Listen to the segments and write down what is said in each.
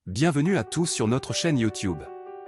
Bienvenue à tous sur notre chaîne YouTube.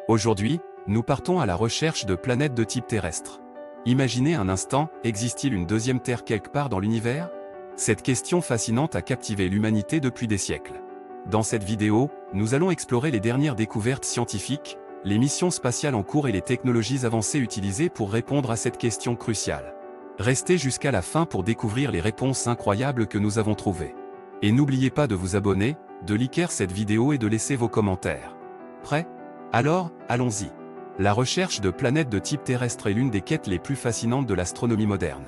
Aujourd'hui, nous partons à la recherche de planètes de type terrestre. Imaginez un instant, existe-t-il une deuxième Terre quelque part dans l'univers? Cette question fascinante a captivé l'humanité depuis des siècles. Dans cette vidéo, nous allons explorer les dernières découvertes scientifiques, les missions spatiales en cours et les technologies avancées utilisées pour répondre à cette question cruciale. Restez jusqu'à la fin pour découvrir les réponses incroyables que nous avons trouvées. Et n'oubliez pas de vous abonner, de liker cette vidéo et de laisser vos commentaires. Prêt? Alors, allons-y. La recherche de planètes de type terrestre est l'une des quêtes les plus fascinantes de l'astronomie moderne.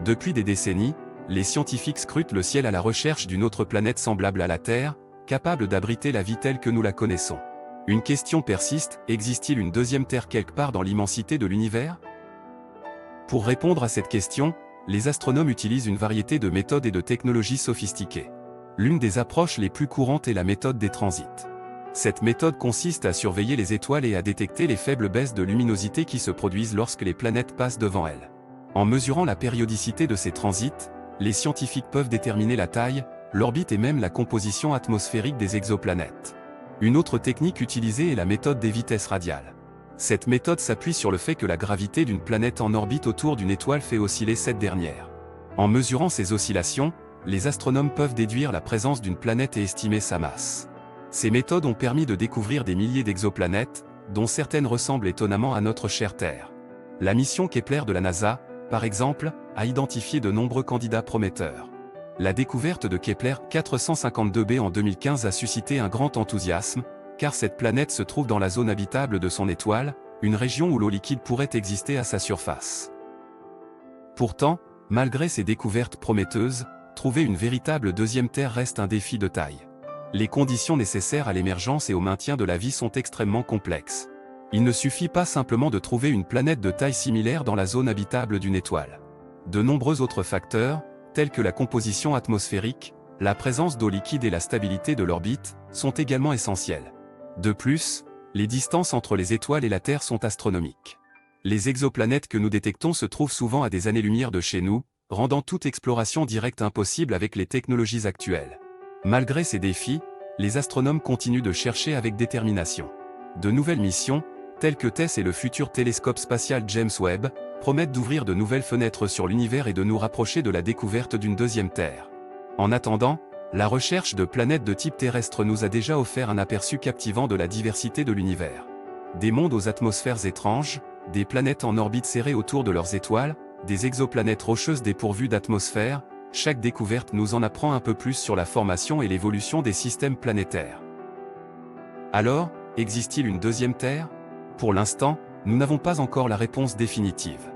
Depuis des décennies, les scientifiques scrutent le ciel à la recherche d'une autre planète semblable à la Terre, capable d'abriter la vie telle que nous la connaissons. Une question persiste, existe-t-il une deuxième Terre quelque part dans l'immensité de l'univers? Pour répondre à cette question, les astronomes utilisent une variété de méthodes et de technologies sophistiquées. L'une des approches les plus courantes est la méthode des transits. Cette méthode consiste à surveiller les étoiles et à détecter les faibles baisses de luminosité qui se produisent lorsque les planètes passent devant elles. En mesurant la périodicité de ces transits, les scientifiques peuvent déterminer la taille, l'orbite et même la composition atmosphérique des exoplanètes. Une autre technique utilisée est la méthode des vitesses radiales. Cette méthode s'appuie sur le fait que la gravité d'une planète en orbite autour d'une étoile fait osciller cette dernière. En mesurant ces oscillations, les astronomes peuvent déduire la présence d'une planète et estimer sa masse. Ces méthodes ont permis de découvrir des milliers d'exoplanètes, dont certaines ressemblent étonnamment à notre chère Terre. La mission Kepler de la NASA, par exemple, a identifié de nombreux candidats prometteurs. La découverte de Kepler 452b en 2015 a suscité un grand enthousiasme, car cette planète se trouve dans la zone habitable de son étoile, une région où l'eau liquide pourrait exister à sa surface. Pourtant, malgré ces découvertes prometteuses, trouver une véritable deuxième Terre reste un défi de taille. Les conditions nécessaires à l'émergence et au maintien de la vie sont extrêmement complexes. Il ne suffit pas simplement de trouver une planète de taille similaire dans la zone habitable d'une étoile. De nombreux autres facteurs, tels que la composition atmosphérique, la présence d'eau liquide et la stabilité de l'orbite, sont également essentiels. De plus, les distances entre les étoiles et la Terre sont astronomiques. Les exoplanètes que nous détectons se trouvent souvent à des années-lumière de chez nous, rendant toute exploration directe impossible avec les technologies actuelles. Malgré ces défis, les astronomes continuent de chercher avec détermination. De nouvelles missions, telles que TESS et le futur télescope spatial James Webb, promettent d'ouvrir de nouvelles fenêtres sur l'univers et de nous rapprocher de la découverte d'une deuxième Terre. En attendant, la recherche de planètes de type terrestre nous a déjà offert un aperçu captivant de la diversité de l'univers. Des mondes aux atmosphères étranges, des planètes en orbite serrée autour de leurs étoiles, des exoplanètes rocheuses dépourvues d'atmosphère, chaque découverte nous en apprend un peu plus sur la formation et l'évolution des systèmes planétaires. Alors, existe-t-il une deuxième Terre? Pour l'instant, nous n'avons pas encore la réponse définitive.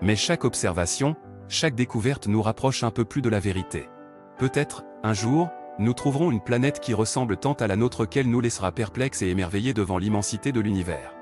Mais chaque observation, chaque découverte nous rapproche un peu plus de la vérité. Peut-être, un jour, nous trouverons une planète qui ressemble tant à la nôtre qu'elle nous laissera perplexes et émerveillés devant l'immensité de l'univers.